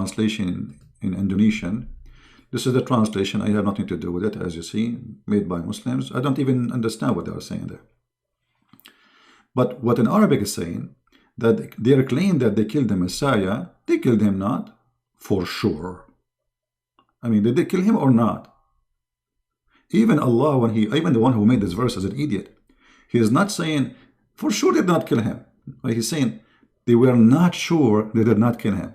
translation in Indonesian. This is the translation. I have nothing to do with it, as you see, made by Muslims. I don't even understand what they are saying there. But what in Arabic is saying, that their claim that they killed the Messiah, they killed him not, for sure. I mean, did they kill him or not? Even Allah, even the one who made this verse is an idiot. He is not saying, for sure they did not kill him. He's saying, they were not sure they did not kill him.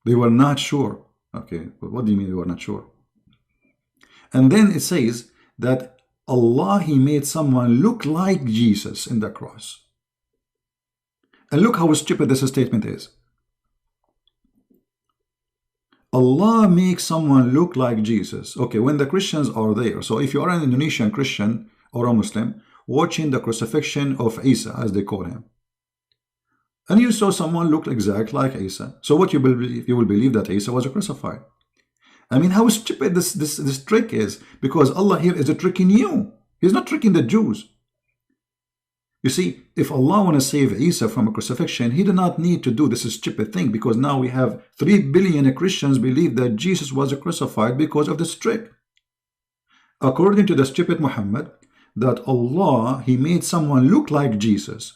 They were not sure. Okay, but what do you mean they were not sure? And then it says that Allah, He made someone look like Jesus in the cross. And look how stupid this statement is. Allah makes someone look like Jesus. Okay, when the Christians are there, so if you are an Indonesian Christian or a Muslim watching the crucifixion of Isa, as they call him, and you saw someone look exactly like Isa, so what you believe? You will believe that Isa was crucified. I mean, how stupid this trick is, because Allah here is tricking you. He's not tricking the Jews. You see, if Allah want to save Isa from a crucifixion, He did not need to do this stupid thing, because now we have 3 billion Christians believe that Jesus was crucified because of this trick. According to the stupid Muhammad, that Allah, He made someone look like Jesus,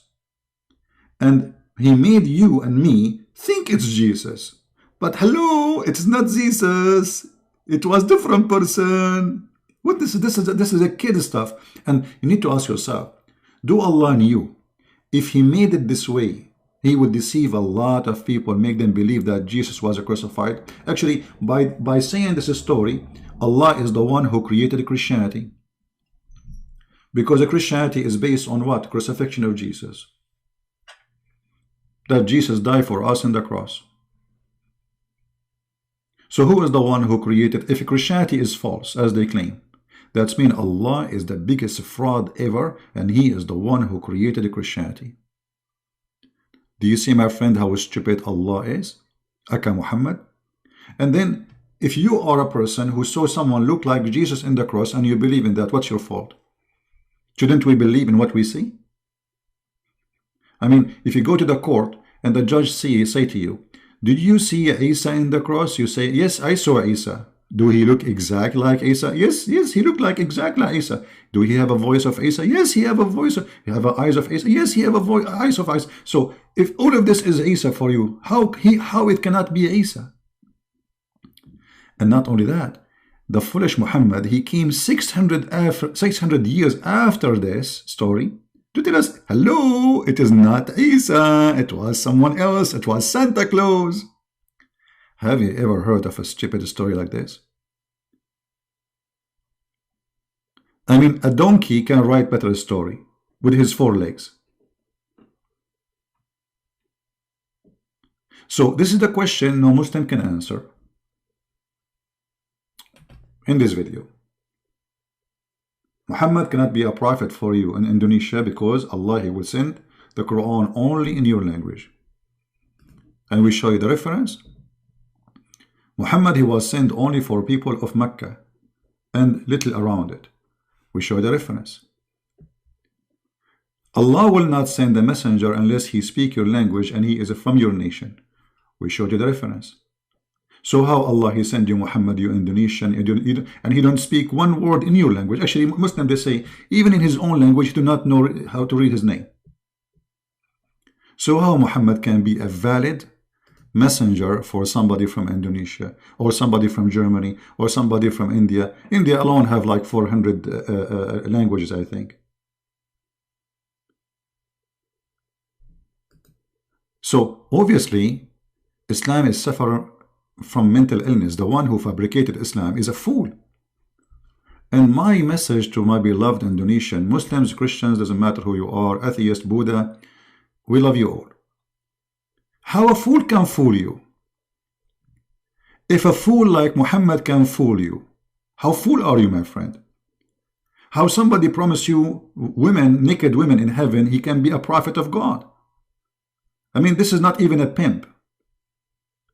and He made you and me think it's Jesus. But hello, it's not Jesus. It was different person. What this is a kid stuff. And you need to ask yourself, do Allah knew if He made it this way, He would deceive a lot of people, make them believe that Jesus was crucified? Actually, by saying this story, Allah is the one who created Christianity. Because Christianity is based on what? Crucifixion of Jesus. That Jesus died for us on the cross. So who is the one who created? If Christianity is false, as they claim, that means Allah is the biggest fraud ever, and He is the one who created Christianity. Do you see, my friend, how stupid Allah is? Aka Muhammad. And then, if you are a person who saw someone look like Jesus in the cross and you believe in that, what's your fault? Shouldn't we believe in what we see? I mean, if you go to the court and the judge say to you, did you see Isa in the cross? You say, yes, I saw Isa. Do he look exactly like Isa? Yes, he looked like exactly like Isa. Do he have a voice of Isa? Yes, he have a voice. He have eyes of Isa? Yes, he have a voice, eyes of Isa. So if all of this is Isa for you, how it cannot be Isa? And not only that, the foolish Muhammad, he came 600 years after this story to tell us, hello, it is not Isa, it was someone else, it was Santa Claus. Have you ever heard of a stupid story like this? I mean, a donkey can write better story with his 4 legs. So this is the question no Muslim can answer in this video. Muhammad cannot be a prophet for you in Indonesia because Allah, He will send the Quran only in your language. And we show you the reference. Muhammad, he was sent only for people of Mecca and little around it. We show the reference. Allah will not send a messenger unless he speaks your language and he is from your nation. We showed you the reference. So how Allah, He send you Muhammad, you Indonesian, and He don't speak one word in your language. Actually, Muslims, they say, even in his own language, he do not know how to read his name. So how Muhammad can be a valid messenger for somebody from Indonesia, or somebody from Germany, or somebody from India? India alone have like 400 languages, I think. So obviously, Islam is suffering from mental illness. The one who fabricated Islam is a fool. And my message to my beloved Indonesian Muslims, Christians, doesn't matter who you are, atheist, Buddha, we love you all. How a fool can fool you? If a fool like Muhammad can fool you, how fool are you, my friend? How somebody promised you women, naked women in heaven, he can be a prophet of God? I mean, this is not even a pimp.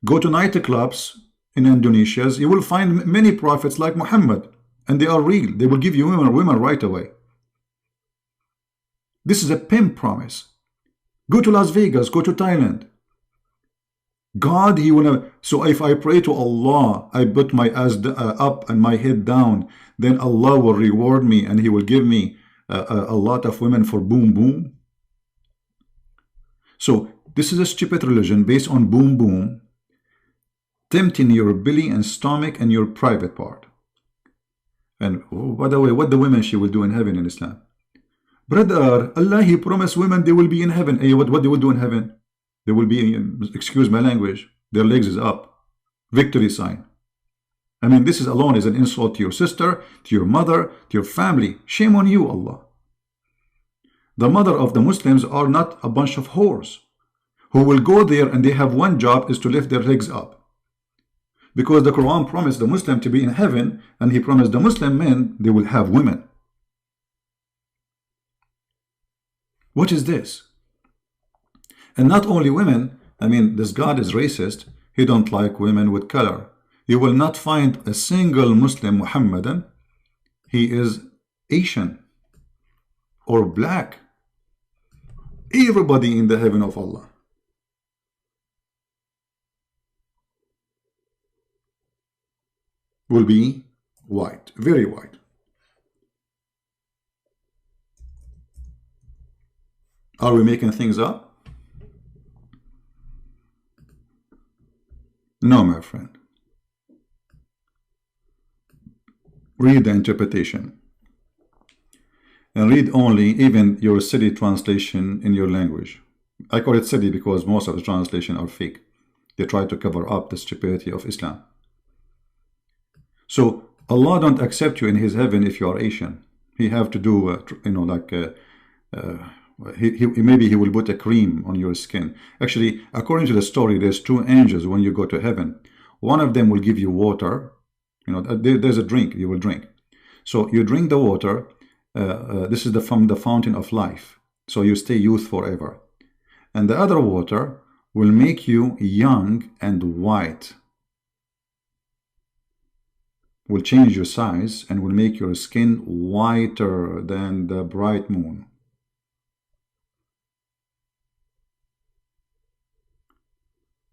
Go to nightclubs in Indonesia, you will find many prophets like Muhammad, and they are real. They will give you women right away. This is a pimp promise. Go to Las Vegas, go to Thailand. God, He will never. So if I pray to Allah, I put my ass up and my head down, then Allah will reward me and He will give me a lot of women for boom boom. So this is a stupid religion based on boom boom, tempting your belly and stomach and your private part. And oh, by the way, what the women she will do in heaven in Islam? Brother, Allah, He promised women they will be in heaven. Hey, what they will do in heaven? They will be, excuse my language, their legs is up. Victory sign. I mean, this is alone is an insult to your sister, to your mother, to your family. Shame on you, Allah. The mother of the Muslims are not a bunch of whores who will go there and they have one job is to lift their legs up. Because the Quran promised the Muslim to be in heaven, and He promised the Muslim men they will have women. What is this? And not only women, I mean, this God is racist. He don't like women with color. You will not find a single Muslim Muhammadan. He is Asian or black. Everybody in the heaven of Allah. Will be white, very white. Are we making things up? No, my friend. Read the interpretation. And read only even your city translation in your language. I call it city because most of the translations are fake. They try to cover up the stupidity of Islam. So Allah don't accept you in His heaven if you are Asian. He have to do, maybe He will put a cream on your skin. Actually, according to the story, there's two angels when you go to heaven. One of them will give you water. There's a drink you will drink. So you drink the water. This is from the fountain of life. So you stay youth forever. And the other water will make you young and white. Will change your size and will make your skin whiter than the bright moon.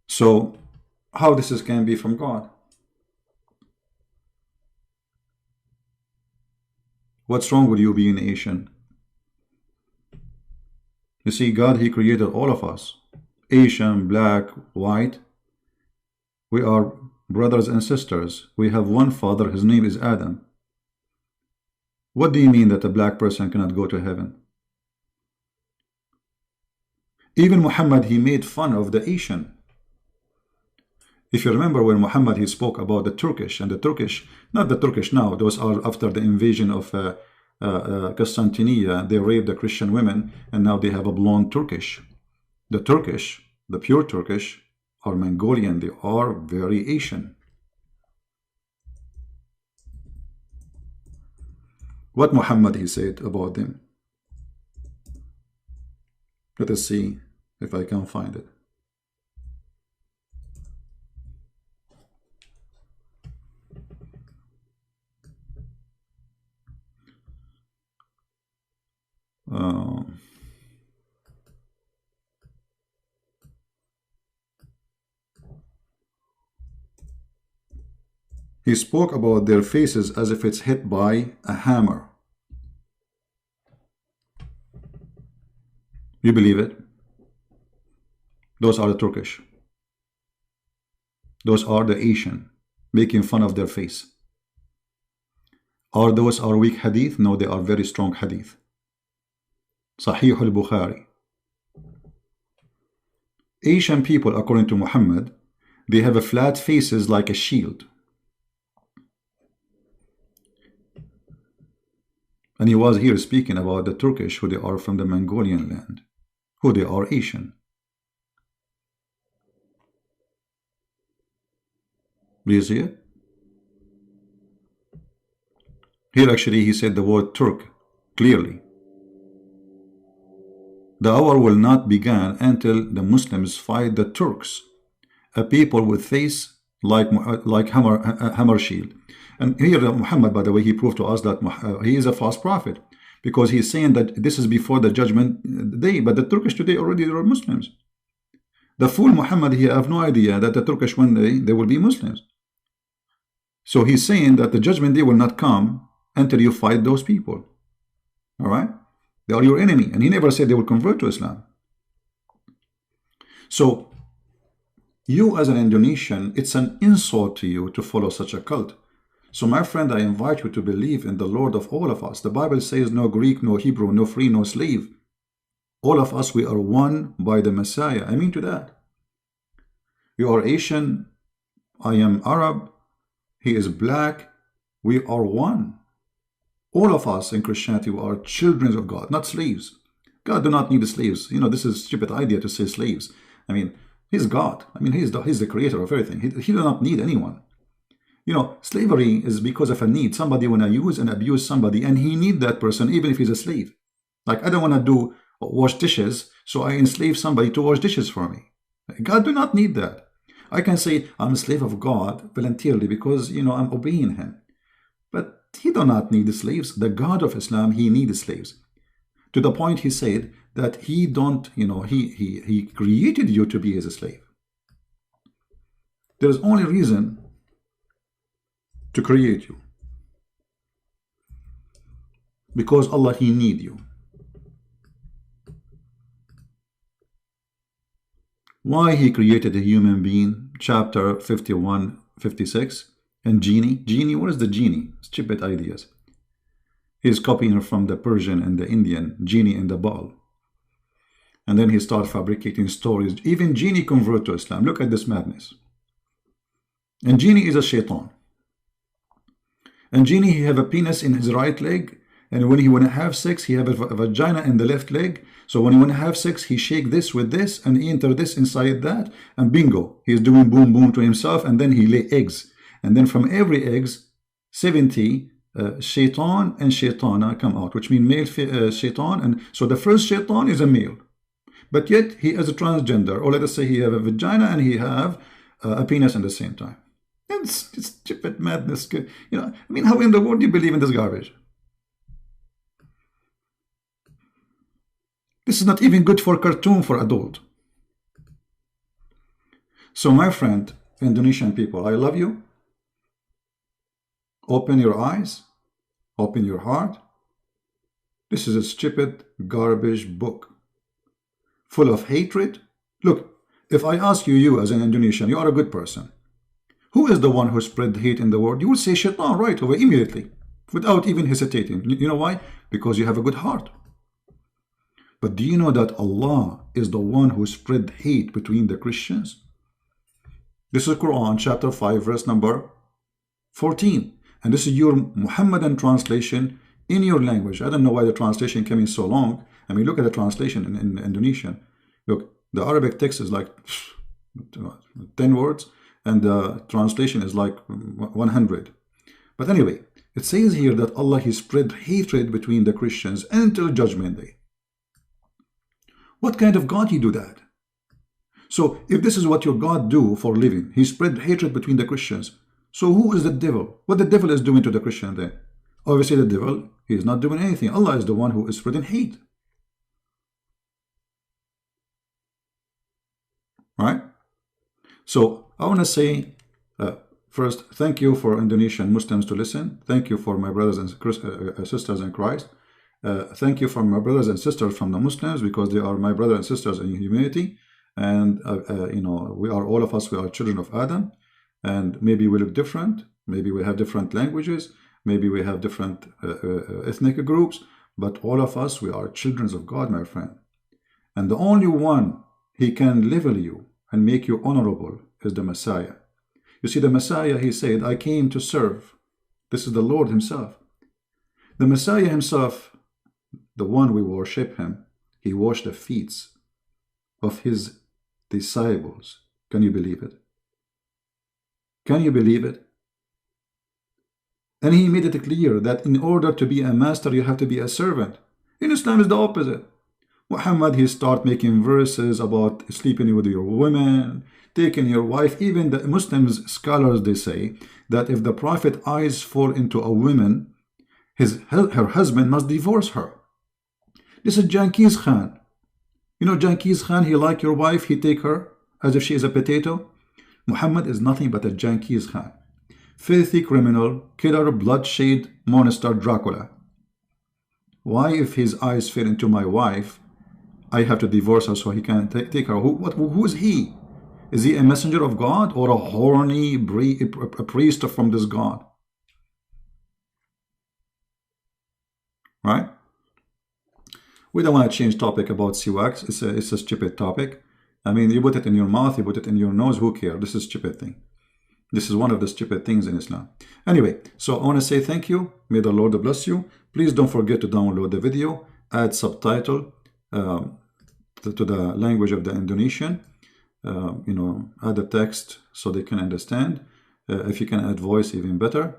So how this can be from God? What's wrong with you being Asian? You see, God, He created all of us. Asian, black, white. We are brothers and sisters. We have one father. His name is Adam. What do you mean that a black person cannot go to heaven? Even Muhammad, he made fun of the Asian. If you remember when Muhammad, he spoke about the Turkish, and the Turkish, not the Turkish now, those are after the invasion of Constantinople, they raped the Christian women, and now they have a blonde Turkish. The Turkish, the pure Turkish, are Mongolian. They are very Asian. What Muhammad, he said about them? Let us see if I can find it. He spoke about their faces as if it's hit by a hammer. You believe it? Those are the Turkish. Those are the Asian, making fun of their face. Are those are weak hadith? No, they are very strong hadith. Sahih al-Bukhari. Asian people, according to Muhammad, they have a flat faces like a shield. And he was here speaking about the Turkish, who they are from the Mongolian land, who they are Asian. Do you see it? Here actually he said the word Turk clearly. The hour will not begin until the Muslims fight the Turks, a people with face like hammer shield. And here Muhammad, by the way, he proved to us that he is a false prophet, because he's saying that this is before the judgment day. But the Turkish today already are Muslims. The fool Muhammad, he have no idea that the Turkish one day, they will be Muslims. So he's saying that the judgment day will not come until you fight those people. All right? They are your enemy. And he never said they will convert to Islam. So you as an Indonesian, it's an insult to you to follow such a cult. So my friend, I invite you to believe in the Lord of all of us. The Bible says no Greek, no Hebrew, no free, no slave. All of us, we are one by the Messiah. I mean to that. You are Asian, I am Arab, he is black, we are one. All of us in Christianity are children of God, not slaves. God do not need slaves. You know, this is a stupid idea to say slaves. I mean, he's God. I mean, he's the creator of everything. He does not need anyone. You know, slavery is because of a need. Somebody want to use and abuse somebody, and he need that person even if he's a slave. Like, I don't want to do wash dishes, so I enslave somebody to wash dishes for me. God do not need that. I can say I'm a slave of God voluntarily because, you know, I'm obeying him. But he do not need the slaves. The God of Islam, he needs slaves. To the point he said that he don't, you know, he created you to be his slave. There is only reason to create you. Because Allah, he need you. Why he created a human being, chapter 51, 56, and genie. Genie, what is the genie? Stupid ideas. He's copying from the Persian and the Indian, genie in the bottle. And then he started fabricating stories. Even genie convert to Islam. Look at this madness. And genie is a shaitan. And genie, he have a penis in his right leg, and when he want to have sex, he have a vagina in the left leg. So when he want to have sex, he shake this with this, and he enter this inside that, and bingo, he's doing boom boom to himself, and then he lay eggs. And then from every eggs, 70 shaitan and shaitana come out, which means male shaitan. And so the first shaitan is a male, but yet he is a transgender, or let us say he have a vagina and he have a penis at the same time. It's stupid madness. You know, I mean, how in the world do you believe in this garbage? This is not even good for cartoon for adult. So my friend, Indonesian people, I love you. Open your eyes. Open your heart. This is a stupid garbage book full of hatred. Look, if I ask you, you as an Indonesian, you are a good person. Who is the one who spread hate in the world? You will say shaitan right away immediately, without even hesitating. You know why? Because you have a good heart. But do you know that Allah is the one who spread hate between the Christians? This is Quran chapter 5 verse number 14. And this is your Muhammadan translation in your language. I don't know why the translation came in so long. I mean, look at the translation in Indonesian. Look, the Arabic text is like 10 words. And the translation is like 100. But anyway, it says here that Allah, he spread hatred between the Christians until judgment day. What kind of God he do that? So if this is what your God do for living, he spread hatred between the Christians. So who is the devil? What the devil is doing to the Christian then? Obviously the devil, he is not doing anything. Allah is the one who is spreading hate. Right? So I want to say first, thank you for Indonesian Muslims to listen. Thank you for my brothers and sisters in Christ. Thank you for my brothers and sisters from the Muslims, because they are my brothers and sisters in humanity. And you know, we are, all of us, we are children of Adam. And maybe we look different. Maybe we have different languages. Maybe we have different ethnic groups. But all of us, we are children of God, my friend. And the only one he can level you and make you honorable is the Messiah. You see, the Messiah, he said, I came to serve. This is the Lord himself. The Messiah himself, the one we worship him, he washed the feet of his disciples. Can you believe it? Can you believe it? And he made it clear that in order to be a master, you have to be a servant. In Islam, is the opposite. Muhammad, he start making verses about sleeping with your women, taking your wife. Even the Muslims, scholars, they say that if the Prophet eyes fall into a woman, her husband must divorce her. This is Genghis Khan. You know, Genghis Khan, he like your wife, he take her as if she is a potato. Muhammad is nothing but a Genghis Khan, filthy criminal, killer, bloodshed, monster, Dracula. Why, if his eyes fell into my wife, I have to divorce her so he can take her? Who is he? Is he a messenger of God or a horny a priest from this God? Right? We don't want to change topic about siwak. It's a stupid topic. I mean, you put it in your mouth, you put it in your nose, who cares? This is a stupid thing. This is one of the stupid things in Islam. Anyway, so I want to say thank you. May the Lord bless you. Please don't forget to download the video, add subtitle to the language of the Indonesian. Add the text so they can understand. If you can add voice, even better.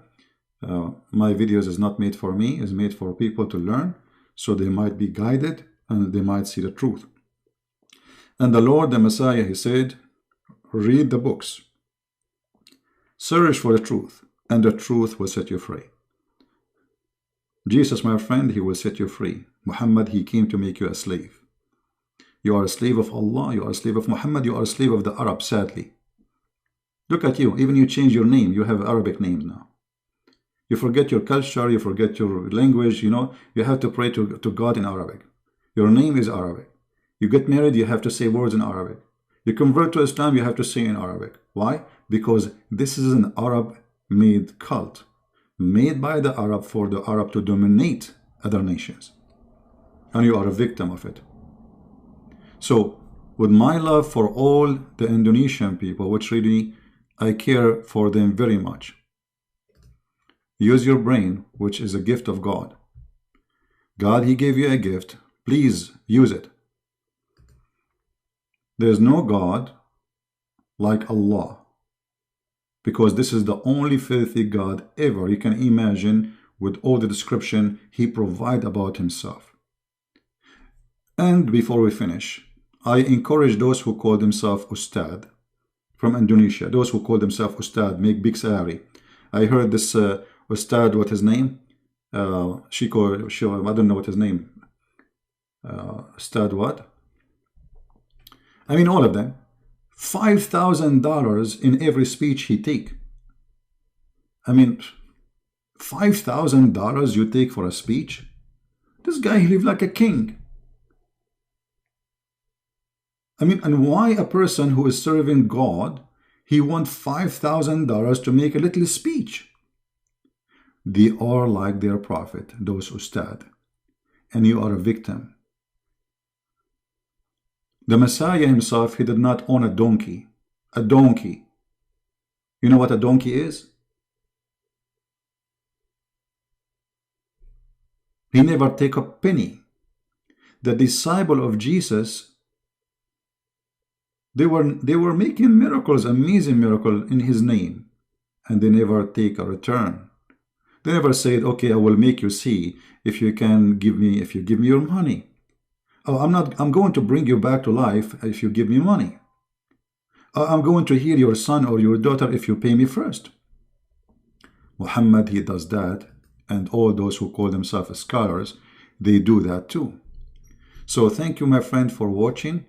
My videos is not made for me, it's made for people to learn, so they might be guided and they might see the truth. And the Lord, the Messiah, he said, read the books, search for the truth, and the truth will set you free. Jesus, my friend, he will set you free. Muhammad, he came to make you a slave. You are a slave of Allah, you are a slave of Muhammad, you are a slave of the Arabs, sadly. Look at you, even you change your name, you have Arabic names now. You forget your culture, you forget your language, you have to pray to God in Arabic. Your name is Arabic. You get married, you have to say words in Arabic. You convert to Islam, you have to say in Arabic. Why? Because this is an Arab-made cult, made by the Arab for the Arab to dominate other nations. And you are a victim of it. So, with my love for all the Indonesian people, which really I care for them very much, use your brain, which is a gift of God. God, he gave you a gift. Please use it. There is no God like Allah, because this is the only filthy God ever you can imagine, with all the description he provides about himself. And before we finish, I encourage those who call themselves Ustad from Indonesia, those who call themselves Ustad, make big salary. I heard this Ustad, what his name? Shiko, I don't know what his name. Ustad what? I mean, all of them. $5,000 in every speech he take. I mean, $5,000 you take for a speech? This guy, he lives like a king. I mean, and why a person who is serving God, he wants $5,000 to make a little speech? They are like their prophet, those Ustad, and you are a victim. The Messiah himself, he did not own a donkey. A donkey. You know what a donkey is? He never take a penny. The disciple of Jesus, they were making miracles, amazing miracle in his name, and they never take a return. They never said, okay, I will make you see if you give me your money. Oh, I'm going to bring you back to life if you give me money. I'm going to heal your son or your daughter if you pay me first. Muhammad, he does that, and all those who call themselves scholars, they do that too. So thank you, my friend, for watching.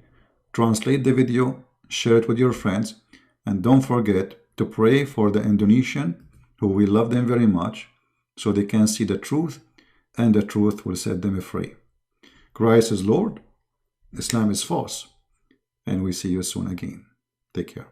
Translate the video, share it with your friends, and don't forget to pray for the Indonesian, who we love them very much, so they can see the truth, and the truth will set them free. Christ is Lord, Islam is false, and we see you soon again. Take care.